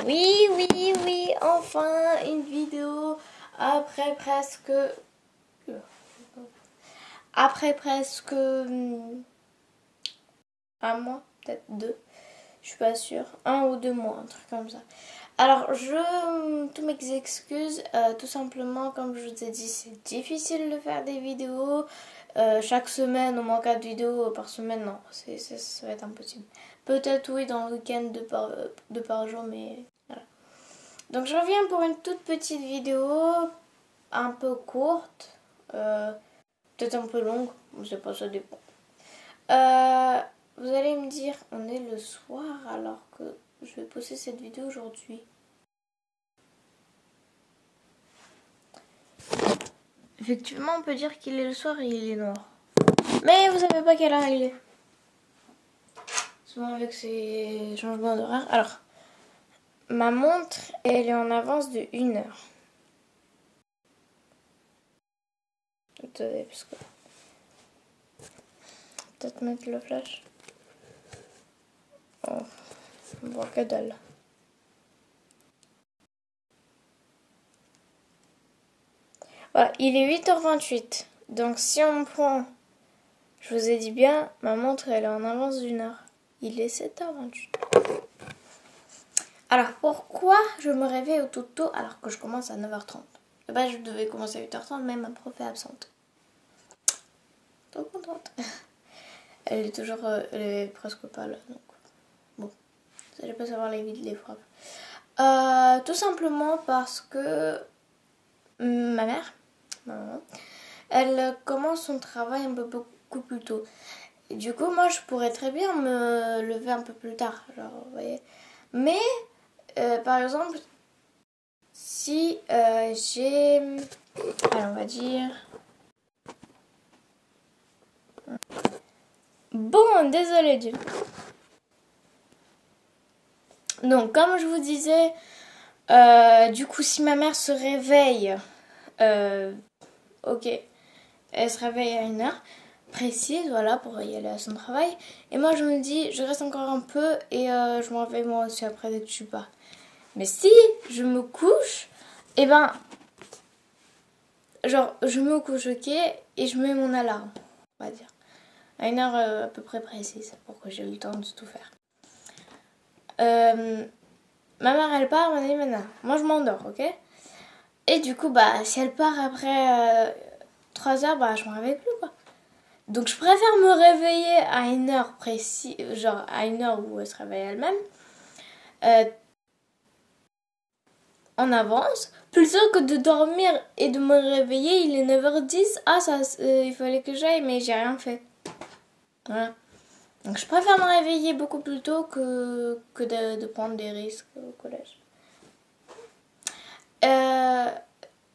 Oui, oui, oui, enfin une vidéo après presque... un mois, peut-être 2, je suis pas sûre, 1 ou 2 mois, un truc comme ça. Alors, tous mes excuses, tout simplement, comme je vous ai dit, c'est difficile de faire des vidéos. Chaque semaine, au moins 4 vidéos par semaine, non, ça va être impossible. Peut-être oui, dans le week-end, deux par jour, mais voilà. Donc, je reviens pour une toute petite vidéo, un peu courte, peut-être un peu longue, je sais pas, ça dépend. Vous allez me dire, on est le soir alors que je vais poster cette vidéo aujourd'hui. Effectivement, on peut dire qu'il est le soir et il est noir. Mais vous savez pas quelle heure il est. Souvent avec ces changements d'horaire. Alors, ma montre, elle est en avance de 1 heure. Attendez, parce que... peut-être mettre le flash. Oh, bon, que dalle. Voilà, il est 8h28. Donc si on prend... Je vous ai dit bien, ma montre, elle est en avance d'1 heure. Il est 7h28. Alors, pourquoi je me réveille au tout tôt alors que je commence à 9h30? Bah, je devais commencer à 8h30, mais ma prof est absente. Trop contente. Elle est presque pas là, donc bon, vous allez pas savoir les frappes. Tout simplement parce que ma maman, elle commence son travail un peu beaucoup plus tôt. Et du coup, moi, je pourrais très bien me lever un peu plus tard, genre, vous voyez. Mais, par exemple, si j'ai... allez, on va dire... Bon, désolé Dieu. Donc, comme je vous disais, du coup, si ma mère se réveille, ok, elle se réveille à 1 heure précise, voilà, pour y aller à son travail. Et moi, je me dis, je reste encore un peu et je me réveille moi aussi après dès que je suis pas. Mais si je me couche, eh ben, genre, je me couche, ok, et je mets mon alarme, on va dire. À 1 heure à peu près précise, pour que j'ai eu le temps de tout faire. Ma mère, elle part, elle m'a dit, maintenant, moi je m'endors, ok? Et du coup, bah, si elle part après 3 heures, bah, je me réveille plus, quoi. Donc, je préfère me réveiller à 1 heure précise, genre à 1 heure où elle se réveille elle-même, en avance, plutôt que de dormir et de me réveiller, il est 9h10, ah, il fallait que j'aille, mais j'ai rien fait. Voilà. Donc, je préfère me réveiller beaucoup plus tôt que de prendre des risques au collège.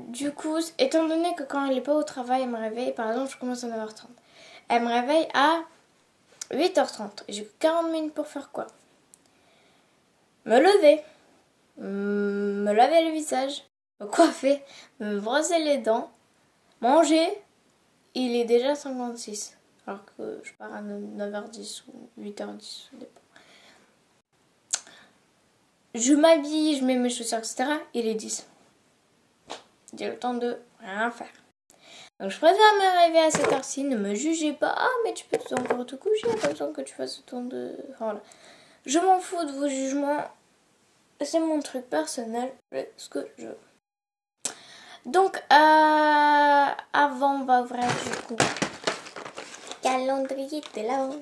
Du coup, étant donné que quand elle n'est pas au travail, elle me réveille, par exemple, je commence à 9h30. Elle me réveille à 8h30. J'ai 40 minutes pour faire quoi? Me lever, me laver le visage, me coiffer, me brosser les dents, manger. Il est déjà 56. Alors que je pars à 9h10 ou 8h10, ça dépend. Je m'habille, je mets mes chaussures, etc. Il est 10. J'ai le temps de rien faire. Donc je préfère me réveiller à cette heure-ci, ne me jugez pas. Ah, mais tu peux encore te coucher, pas besoin que tu fasses autant de... Voilà. Je m'en fous de vos jugements. C'est mon truc personnel, ce que je veux. Donc, avant, on va ouvrir du coup. Calendrier de l'avant.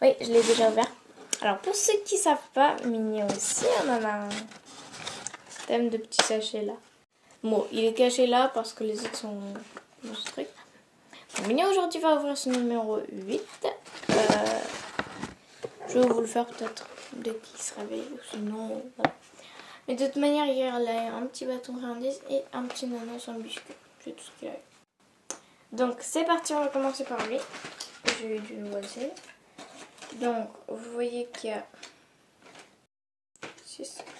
Oui, je l'ai déjà ouvert. Alors, pour ceux qui ne savent pas, Mignon aussi, on en a un thème de petits sachets là. Bon, il est caché là parce que les autres sont dans ce truc. Mignon aujourd'hui va ouvrir son numéro 8. Je vais vous le faire peut-être dès qu'il se réveille. Sinon, voilà. Mais de toute manière, hier, il a un petit bâton friandise et un petit nano sans biscuit. C'est tout ce qu'il a eu. Donc, c'est parti, on va commencer par lui. J'ai eu du noisette. Donc, vous voyez qu'il y a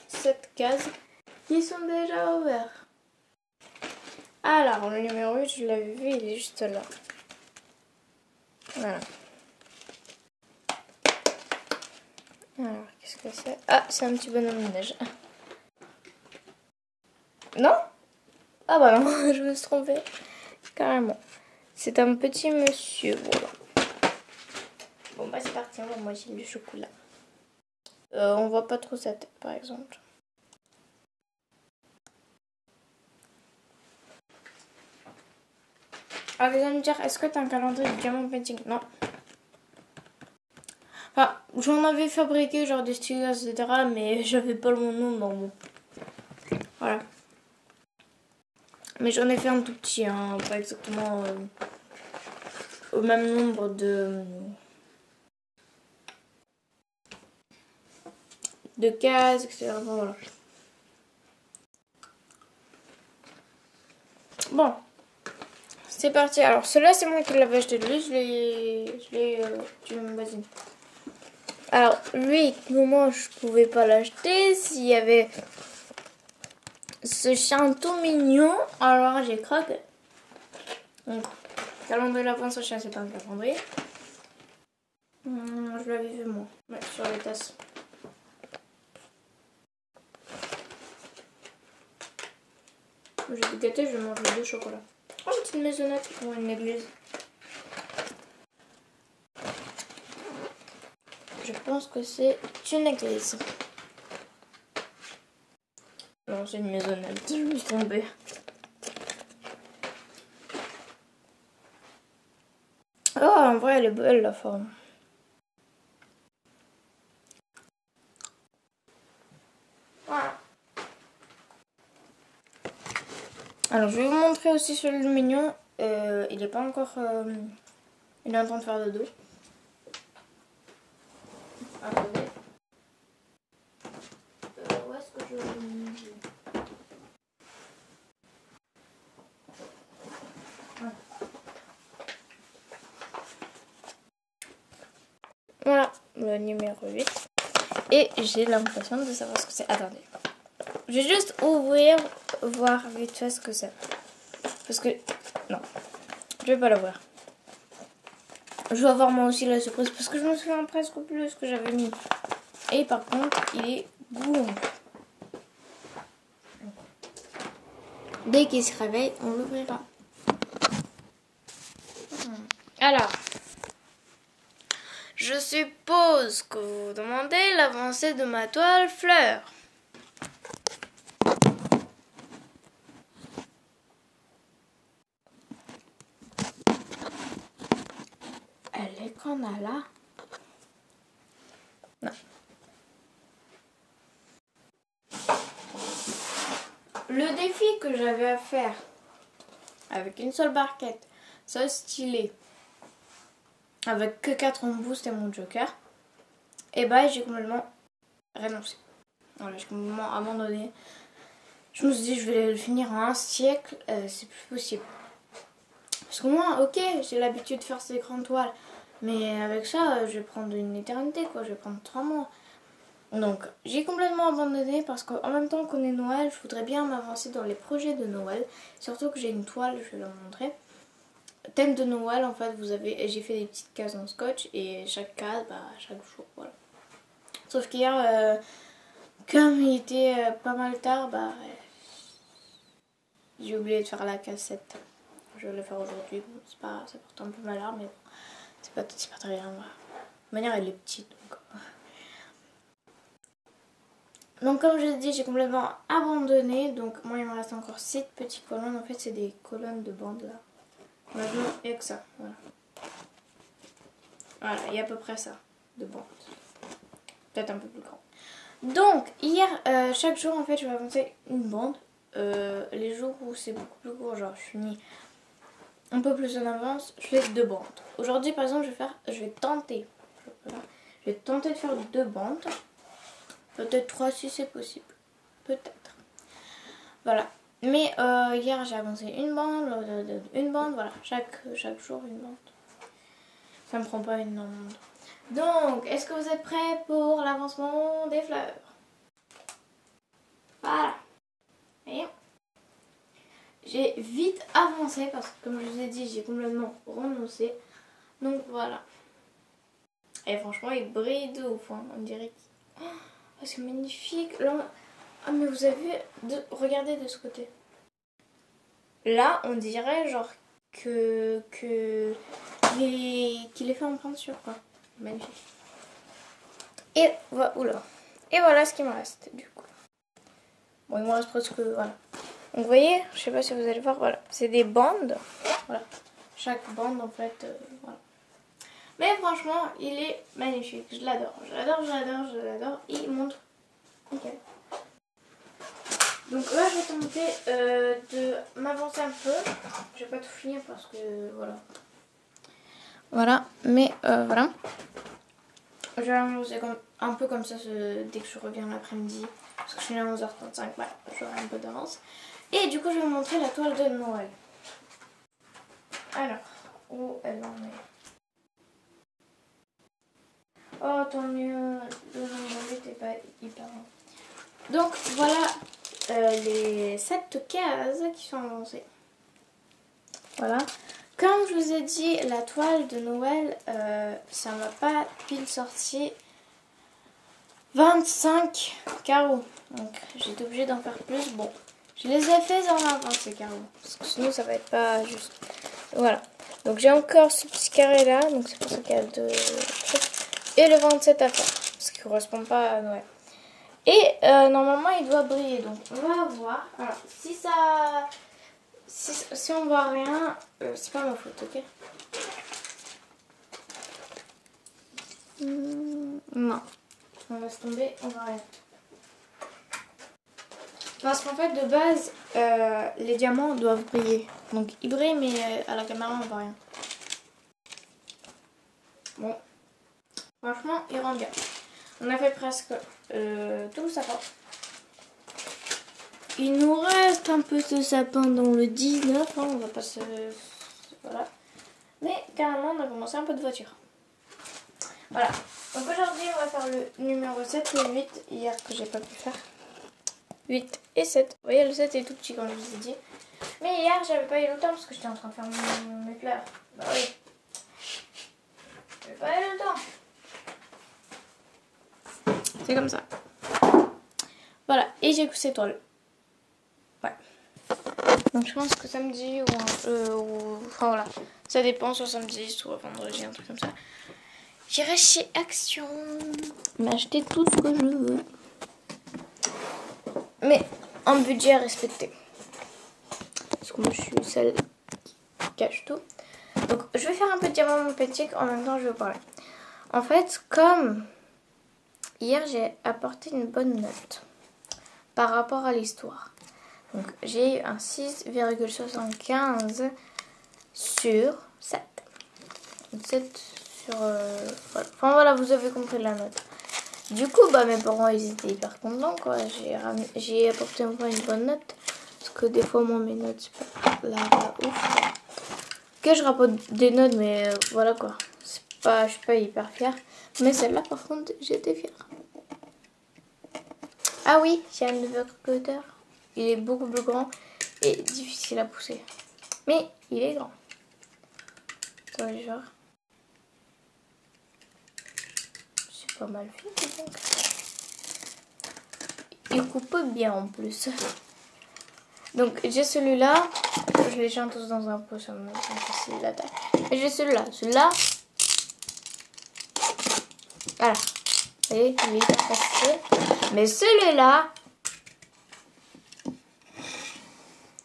7 cases qui sont déjà ouvertes. Alors, le numéro 8, je l'avais vu, il est juste là. Voilà. Alors, qu'est-ce que c'est? Ah, c'est un petit bonhomme de neige. Non? Ah bah non, je me suis trompée. Carrément. C'est un petit monsieur, voilà. Bon bah c'est parti, on va manger du chocolat. On voit pas trop sa tête par exemple. Ah, vous allez me dire, est-ce que t'as un calendrier de diamant painting? Non. Enfin, j'en avais fabriqué genre des stylos, etc. Mais j'avais pas le nom dans mon. Voilà. Mais j'en ai fait un tout petit, hein, pas exactement au même nombre de cases, etc. Enfin, voilà. Bon. C'est parti. Alors, celui-là, c'est moi qui l'avais acheté. Lui, je l'ai du magazine. Alors, lui, comment je pouvais pas l'acheter s'il y avait ce chien tout mignon? Alors, j'ai craqué. Donc, calendrier lapin, ce chien, c'est pas un calendrier. Je l'avais vu, moi. Ouais, sur les tasses. J'ai tout gâté, je vais manger 2 chocolats. Oh, une petite maisonnette pour une église. Je pense que c'est une église. Non, c'est une maisonnette. Je me suis trompée. Oh, en vrai, elle est belle, la forme. Voilà. Alors, je vais vous montrer aussi celui de mignon. Il n'est pas encore... il est en train de faire de dos. Attendez. Où est-ce que je l'ai mis? Voilà, le numéro 8. Et j'ai l'impression de savoir ce que c'est. Attendez. Je vais juste ouvrir, voir vite fait ce que c'est. Parce que... Non, je vais pas l'ouvrir. Je vais avoir moi aussi la surprise parce que je me souviens presque plus de ce que j'avais mis. Et par contre, il est goût. Dès qu'il se réveille, on l'ouvrira. Alors, je suppose que vous vous demandez l'avancée de ma toile fleur. Elle est qu'on a là. Non. Le défi que j'avais à faire avec une seule barquette, ce stylet, avec que 4 en boost et mon joker, et bah j'ai complètement renoncé. Voilà, j'ai complètement abandonné. Je me suis dit, je vais le finir en un siècle, c'est plus possible. Parce que moi, ok, j'ai l'habitude de faire ces grandes toiles, mais avec ça, je vais prendre une éternité, quoi. Je vais prendre 3 mois. Donc, j'ai complètement abandonné parce qu'en même temps qu'on est Noël, je voudrais bien m'avancer dans les projets de Noël. Surtout que j'ai une toile, je vais la montrer. Thème de Noël, en fait, j'ai fait des petites cases en scotch et chaque case, bah, chaque jour, voilà. Sauf qu'hier, comme il était pas mal tard, bah, j'ai oublié de faire la cassette. Je vais le faire aujourd'hui. Bon, ça porte un peu malheur, mais bon, c'est pas très grave. De toute manière, elle est petite, donc. Donc comme je l'ai dit, j'ai complètement abandonné. Donc moi il me reste encore 6 petites colonnes. En fait c'est des colonnes de bande là. Maintenant il n'y a que ça. Voilà. Voilà, il y a à peu près ça de bande. Peut-être un peu plus grand. Donc hier, chaque jour en fait je vais avancer une bande. Les jours où c'est beaucoup plus court, genre je finis un peu plus en avance, je fais 2 bandes. Aujourd'hui par exemple je vais tenter de faire 2 bandes. Peut-être 3 si c'est possible. Peut-être. Voilà. Mais hier j'ai avancé une bande, voilà. Chaque jour une bande. Ça me prend pas énormément de temps. Donc, est-ce que vous êtes prêts pour l'avancement des fleurs? Voilà. Et j'ai vite avancé parce que comme je vous ai dit, j'ai complètement renoncé. Donc voilà. Et franchement, il brille de ouf, hein. On dirait que... Oh, c'est magnifique. Là, Ah mais vous avez vu, regardez de ce côté. Là, on dirait genre qu'il est fait en peinture quoi. Magnifique. Et oula. Et voilà ce qui me reste du coup. Bon, il me reste presque voilà. Donc vous voyez, je sais pas si vous allez voir, voilà, c'est des bandes. Voilà. Chaque bande en fait, voilà. Mais franchement, il est magnifique. Je l'adore, je l'adore, je l'adore, je l'adore. Il montre nickel. Donc là, je vais tenter de m'avancer un peu. Je vais pas tout finir parce que voilà. Voilà, mais voilà. Je vais avancer un peu comme ça dès que je reviens l'après-midi. Parce que je suis à 11h35, voilà, j'aurai un peu d'avance. Et du coup, je vais vous montrer la toile de Noël. Alors, où elle en est? Oh, tant mieux, le nombre n'était pas hyper long. Donc, voilà les 7 cases qui sont avancées. Voilà. Comme je vous ai dit, la toile de Noël, ça m'a pas pile sorti 25 carreaux. Donc, j'étais obligée d'en faire plus. Bon, je les ai fait en avance ces carreaux. Parce que sinon, ça va être pas juste. Voilà. Donc, j'ai encore ce petit carré là. Donc, c'est pour ça qu'il y a 2 trucs. Et le 27 à faire. Parce qu'il ne correspond pas à Noël. Et normalement, il doit briller. Donc, on va voir. Alors, si ça. Si on voit rien, c'est pas ma faute, ok? Non. On laisse tomber, on voit rien. Parce qu'en fait, de base, les diamants doivent briller. Donc, ils brillent, mais à la caméra, on voit rien. Bon. Franchement, il rend bien. On a fait presque tout le sapin. Il nous reste un peu de sapin dans le 19. Hein, on va pas se... Voilà. Mais carrément, on a commencé un peu de voiture. Voilà. Donc aujourd'hui, on va faire le numéro 7 et 8. Hier, que j'ai pas pu faire. 8 et 7. Vous voyez, le 7 est tout petit, comme je vous ai dit. Mais hier, j'avais pas eu le temps parce que j'étais en train de faire mes fleurs. Bah oui. J'avais pas eu le temps. C'est comme ça. Voilà. Et j'ai cousu toile. Ouais. Donc je pense que samedi ou enfin voilà. Ça dépend, soit samedi, soit vendredi, un truc comme ça. J'irai chez Action m'acheter tout ce que je veux. Mais en budget respecté. Parce que moi je suis celle qui cache tout. Donc je vais faire un peu de diamant mon petit en même temps je vais parler. En fait, comme hier j'ai apporté une bonne note par rapport à l'histoire. Donc j'ai eu un 6,75 sur 7. 7 sur... voilà. Enfin voilà, vous avez compris la note. Du coup, bah mes parents ils étaient hyper contents quoi. J'ai apporté enfin une bonne note. Parce que des fois moi mes notes c'est pas la ouf. Ok, je rapporte des notes mais voilà quoi. Je suis pas hyper fière. Mais celle-là par contre j'étais fière. Ah oui, j'ai un nouveau cutter. Il est beaucoup plus grand et difficile à pousser. Mais il est grand. Genre. C'est pas mal fait donc. Il coupe bien en plus. Donc j'ai celui-là. Je les tiens tous dans un pot, ça me facilite la taille. Et j'ai celui-là. Celui-là. Voilà. Vous voyez, il est hyper facile. Mais celui-là.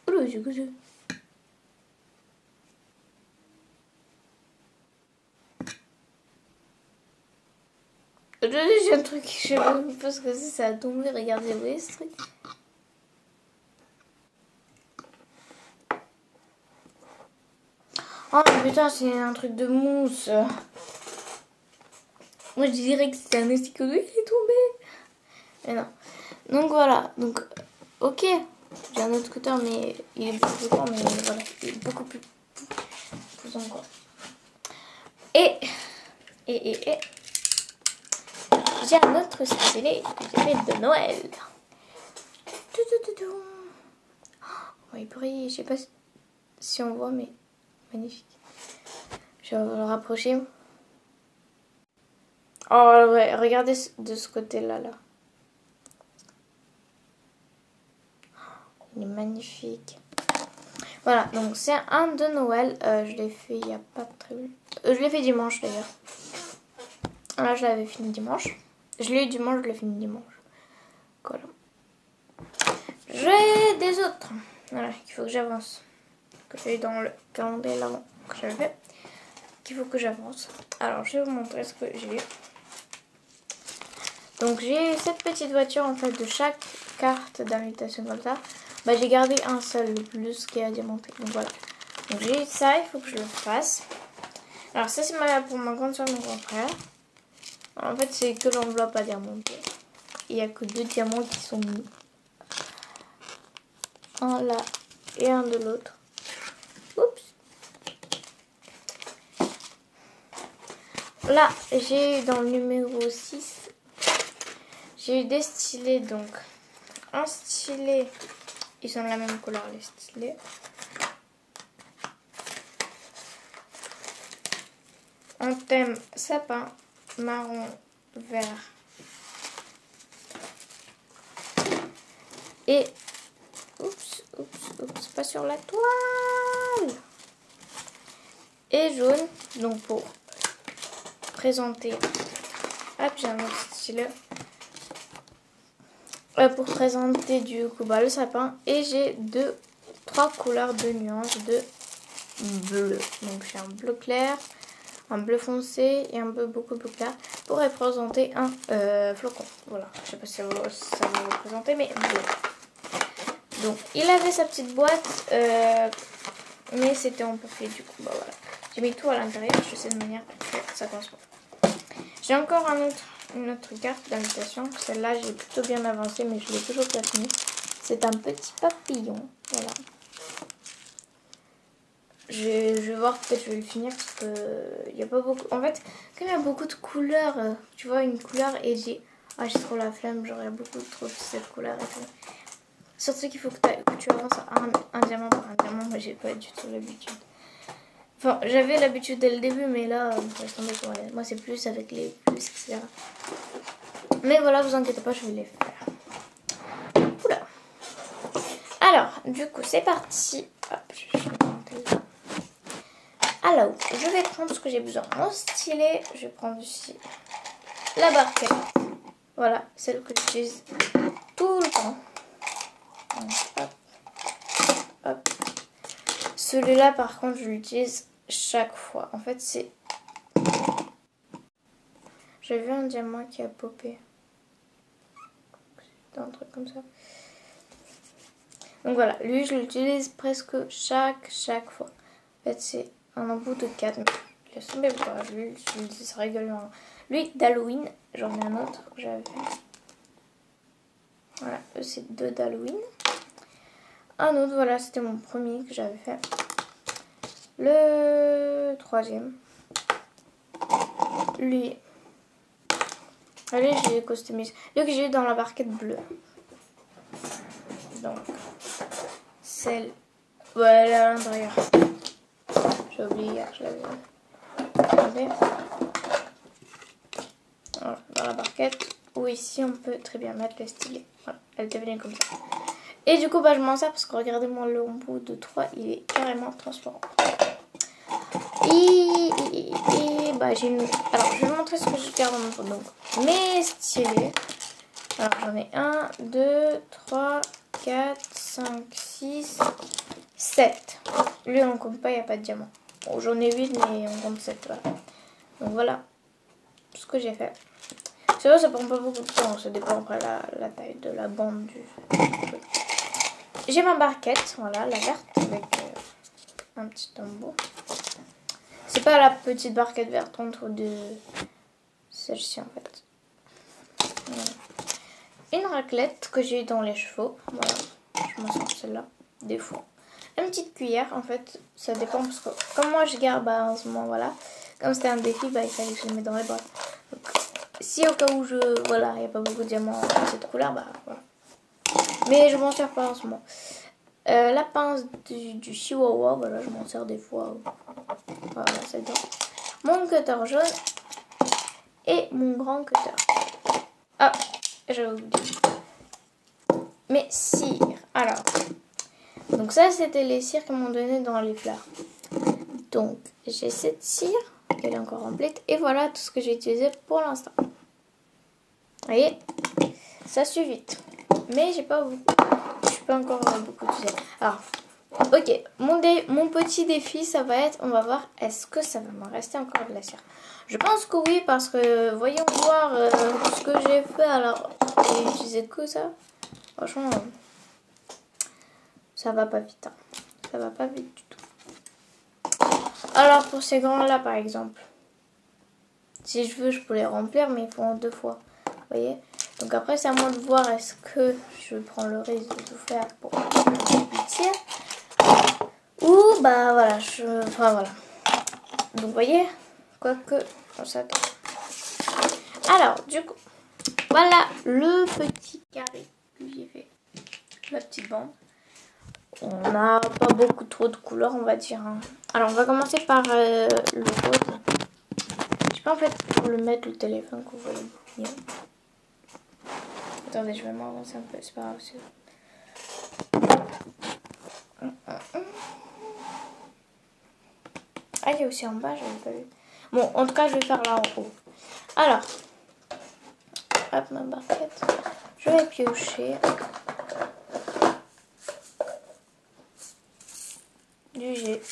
Oula, j'ai cousu. J'ai un truc, je sais pas parce que ça a tombé. Regardez, vous voyez ce truc? Oh putain, c'est un truc de mousse. Moi je dirais que c'était un esticodou, il est tombé. Mais non. Donc voilà. Donc ok. J'ai un autre cutter mais il est beaucoup plus grand. Mais voilà. Il est beaucoup plus poussant quoi. Et. J'ai un autre stylet que j'ai fait de Noël. Oh, il brille. Je sais pas si on voit mais magnifique. Je vais le rapprocher. Oh ouais, regardez de ce côté-là. Là. Il est magnifique. Voilà, donc c'est un de Noël. Je l'ai fait il n'y a pas très longtemps. Je l'ai fait dimanche d'ailleurs. Là, je l'avais fini dimanche. Je l'ai eu dimanche, je l'ai fini dimanche. Voilà. J'ai des autres. Voilà, qu'il faut que j'avance. Que j'ai dans le calendrier là que j'avais fait. Qu'il faut que j'avance. Alors, je vais vous montrer ce que j'ai eu. Donc, j'ai cette petite voiture en fait de chaque carte d'invitation comme ça. Bah, j'ai gardé un seul, le plus qui est à diamanter. Donc, voilà. Donc, j'ai eu ça, il faut que je le fasse. Alors, ça, c'est pour ma grande soeur et mon grand frère. En fait, c'est que l'enveloppe à diamanter. Il n'y a que 2 diamants qui sont mis. Un là et un de l'autre. Oups. Là, j'ai eu dans le numéro 6, j'ai eu des stylés. Donc, un stylet, ils sont de la même couleur les stylés. En thème sapin, marron, vert. Et, oups, pas sur la toile. Et jaune, donc pour présenter. Hop, j'ai un autre stylet. Pour présenter du coup le sapin. Et j'ai 3 couleurs de nuances de bleu. Donc j'ai un bleu clair, un bleu foncé et un bleu beaucoup plus clair pour représenter un flocon. Voilà, je sais pas si ça va représenter, mais bleu. Donc il avait sa petite boîte, mais c'était en papier du coup. Bah voilà, j'ai mis tout à l'intérieur. Je sais de manière que ça correspond. J'ai encore une autre carte d'invitation. Celle-là, j'ai plutôt bien avancé, mais je l'ai toujours pas fini. C'est un petit papillon. Voilà. Je vais voir, peut-être je vais le finir parce que il n'y a pas beaucoup. En fait, quand il y a beaucoup de couleurs, tu vois, une couleur et j'ai trop la flemme, j'aurais beaucoup trop de cette couleur et tout. Surtout qu'il faut que tu avances un diamant par un diamant. Moi, j'ai pas du tout l'habitude. Enfin, j'avais l'habitude dès le début, mais là, moi c'est plus avec les plus, etc. Mais voilà, vous inquiétez pas, je vais les faire. Oula. Alors, du coup, c'est parti. Hop, je vais monter là. Alors, je vais prendre ce que j'ai besoin. Mon stylet, je vais prendre ici la barquette. Voilà, celle que j'utilise tout le temps. Donc, hop, hop. Celui-là, par contre, je l'utilise chaque fois. En fait, c'est... J'ai vu un diamant qui a popé. C'est un truc comme ça. Donc voilà, lui, je l'utilise presque chaque fois. En fait, c'est un embout de 4. Laisse tomber, je l'utilise régulièrement. Lui, d'Halloween, j'en ai un autre que j'avais fait. Voilà, eux, c'est 2 d'Halloween. Un autre, voilà, c'était mon premier que j'avais fait. Le 3e. Lui, allez, j'ai customisé. Lui que j'ai eu dans la barquette bleue. Donc, celle... Ouais, elle est à l'intérieur. J'ai oublié hier, je l'avais... Regardez. Voilà, dans la barquette. Ou ici, on peut très bien mettre les stylets. Voilà, elle devient comme ça. Et du coup, je m'en sers parce que regardez-moi le bout de 3, il est carrément transparent. Et j'ai une... Alors, je vais vous montrer ce que je garde dans mon pot. Donc, mes stylets. Alors, j'en ai 1, 2, 3, 4, 5, 6, 7. Lui, on ne compte pas, il n'y a pas de diamant. Bon, j'en ai 8, mais on compte 7. Voilà. Donc, voilà ce que j'ai fait. C'est vrai, ça prend pas beaucoup de temps. Ça dépend après la taille de la bande du truc. J'ai ma barquette, voilà, la verte, avec un petit tambour. C'est pas la petite barquette verte entre de celle-ci en fait. Voilà. Une raclette que j'ai dans les chevaux. Voilà, je m'en sers celle-là, des fois. Une petite cuillère, en fait, ça dépend parce que comme moi je garde en ce moment, voilà. Comme c'était un défi, il fallait que je le mette dans les bras. Donc, si au cas où voilà, il n'y a pas beaucoup de diamants de cette couleur, voilà. Mais je m'en sers pas en ce moment. La pince du chihuahua, voilà, je m'en sers des fois. Voilà, celle-là. Mon cutter jaune et mon grand cutter. Ah, j'avais oublié. Mes cires. Alors, Donc ça, c'était les cires qu'ils m'ont donné dans les fleurs. Donc, j'ai cette cire, elle est encore remplie. Et voilà tout ce que j'ai utilisé pour l'instant. Vous voyez, ça suit vite. Mais j'ai pas beaucoup. Je suis pas encore beaucoup utilisé. Alors, ok, mon petit défi, ça va être, on va voir, est-ce que ça va me rester encore de la cire? Je pense que oui, parce que voyons voir ce que j'ai fait. Alors, j'ai utilisé que ça. Franchement, ça va pas vite. Hein. Ça va pas vite du tout. Alors, pour ces grands-là, par exemple, si je veux, je peux les remplir, mais il faut en 2 fois. Vous voyez? Donc après, c'est à moi de voir est-ce que je prends le risque de tout faire pour petit. Ou, bah voilà, enfin voilà. Donc, vous voyez? Quoique, on s'attend. Alors, du coup, voilà le petit carré que j'ai fait. La petite bande. On n'a pas beaucoup trop de couleurs, on va dire. Hein. Alors, on va commencer par le rose. Je sais pas en fait pour le mettre le téléphone qu'on voit le mieux. Attendez, je vais m'avancer un peu, c'est pas grave. Ah, il est aussi en bas, j'avais pas vu. Bon, en tout cas, je vais faire là en haut. Alors, hop, ma barquette. Je vais piocher du jet.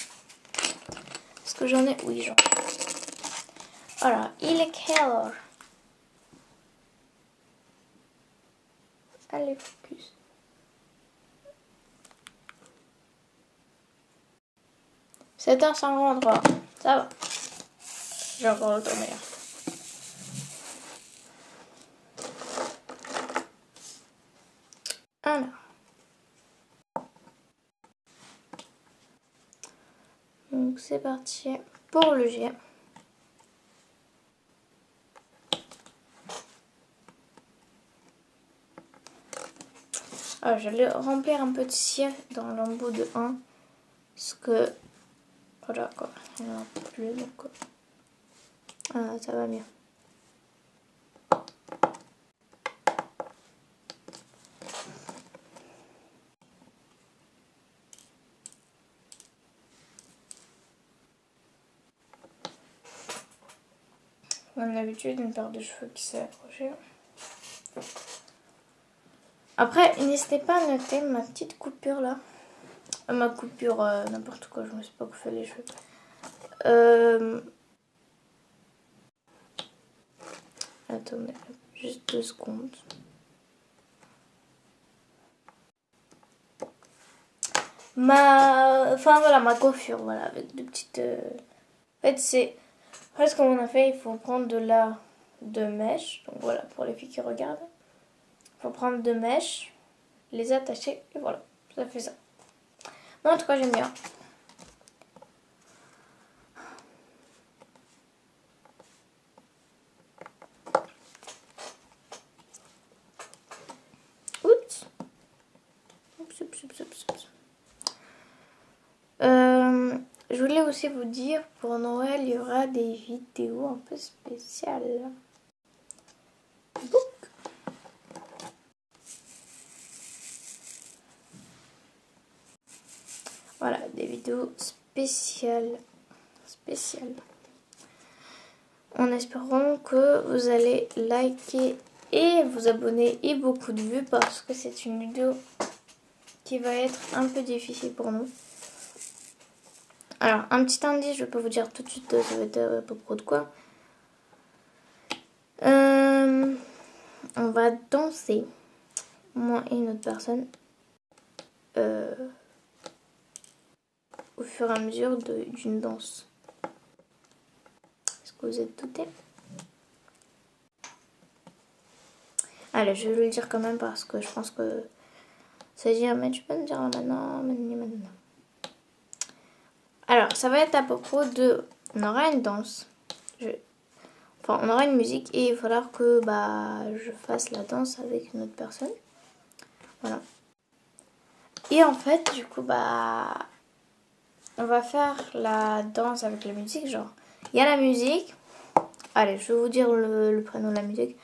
Est-ce que j'en ai? Oui, j'en ai. Alors, il est quelle heure? Allez, focus. C'est un 53. Ça va. J'ai encore le temps meilleur. Alors. Donc c'est parti pour le jet. Alors, je vais remplir un peu de cire dans l'embout de 1. Parce que... Voilà quoi. Il n'y en a plus donc... Ah, ça va mieux. Comme d'habitude, une paire de cheveux qui s'est accrochée. Après, n'hésitez pas à noter ma petite coupure là. Ma coupure, n'importe quoi, je ne me suis pas coiffé les cheveux. Attendez, juste 2 secondes. Enfin voilà, ma coiffure, voilà, avec de petites... En fait, c'est... En fait, ce qu'on a fait, il faut prendre de la... de mèches. Donc voilà, pour les filles qui regardent. Il faut prendre 2 mèches, les attacher, et voilà, ça fait ça. Moi, en tout cas, j'aime bien. Oups. Je voulais aussi vous dire, pour Noël, il y aura des vidéos un peu spéciales. Bouk. Voilà, des vidéos spéciales. En espérant que vous allez liker et vous abonner et beaucoup de vues parce que c'est une vidéo qui va être un peu difficile pour nous. Alors, un petit indice, je peux vous dire tout de suite, ça va être à peu près de quoi. On va danser, moi et une autre personne, au fur et à mesure d'une danse. Est-ce que vous êtes doutés? Allez, je vais le dire quand même parce que je pense que ça dit, mais tu peux me dire maintenant. Alors, ça va être à propos de... On aura une danse. Enfin, on aura une musique et il va falloir que je fasse la danse avec une autre personne. Voilà. Et en fait, du coup, on va faire la danse avec la musique. Genre, il y a la musique. Allez, je vais vous dire le prénom de la musique.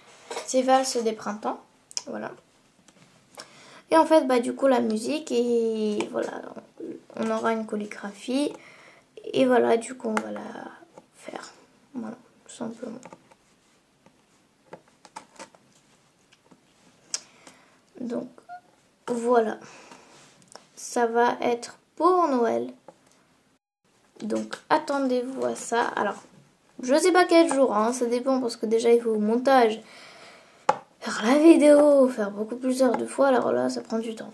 C'est Valse des printemps. Voilà. Et en fait, bah, du coup, la musique, et voilà, on aura une calligraphie. Et voilà, du coup, on va la faire. Voilà, tout simplement. Donc, voilà. Ça va être pour Noël. Donc, attendez-vous à ça. Alors, je sais pas quel jour, hein, ça dépend parce que déjà, il faut au montage, faire la vidéo, faire beaucoup plusieurs de fois. Alors là, ça prend du temps.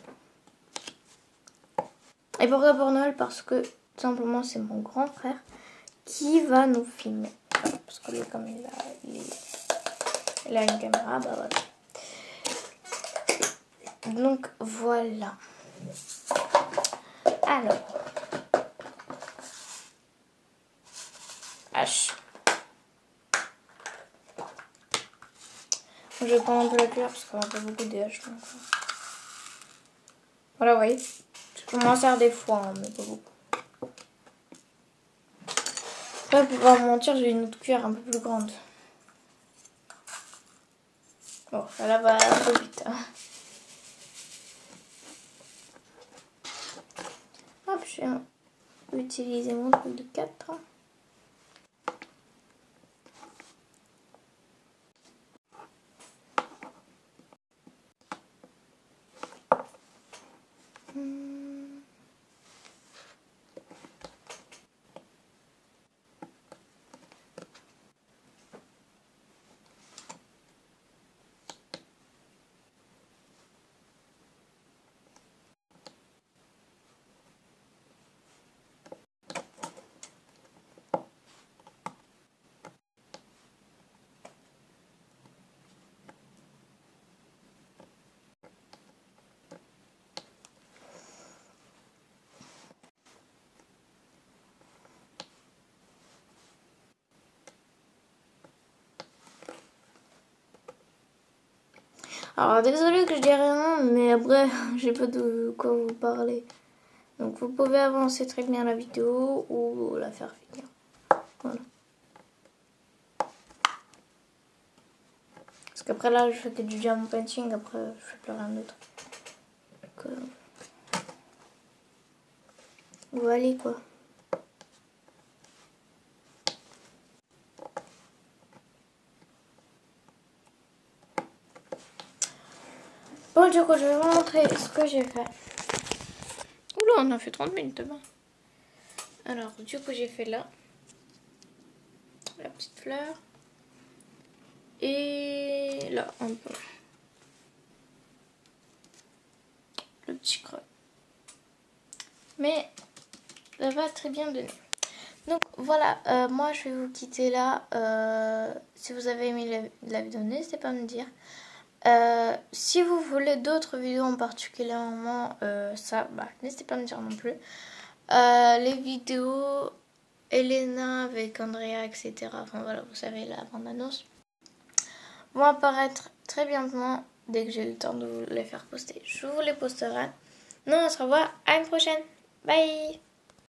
Et pourquoi pour Noël? Parce que, tout simplement, c'est mon grand frère qui va nous filmer. Parce que lui, comme il a une caméra, bah voilà. Donc, voilà. Alors. H. Je vais prendre un peu la cuillère parce qu'on a pas beaucoup de H. Donc... Voilà, vous voyez. Je m'en sers des fois, hein, mais pas beaucoup. Après, pour pas mentir, j'ai une autre cuillère un peu plus grande. Bon, là va un peu vite. Hein. Hop, je vais utiliser mon truc de 4. Alors, désolé que je dis rien, mais après, j'ai pas de quoi vous parler. Donc, vous pouvez avancer très bien la vidéo ou la faire finir. Voilà. Parce qu'après là, je fais que du jam painting, après, je fais plus rien d'autre. Donc, voilà quoi. Bon, du coup, je vais vous montrer ce que j'ai fait. Oula, on a fait 30 minutes demain. Alors, du coup, j'ai fait là la petite fleur. Et là, un peu. Le petit creux. Mais ça va très bien donner. Donc voilà, moi je vais vous quitter là. Si vous avez aimé la vidéo, n'hésitez pas à me dire. Si vous voulez d'autres vidéos en particulièrement, n'hésitez pas à me dire non plus. Les vidéos Elena avec Andrea, etc. Enfin voilà, vous savez, la bande-annonce vont apparaître très bientôt dès que j'ai le temps de vous les faire poster. Je vous les posterai. Non, on se revoit à une prochaine. Bye!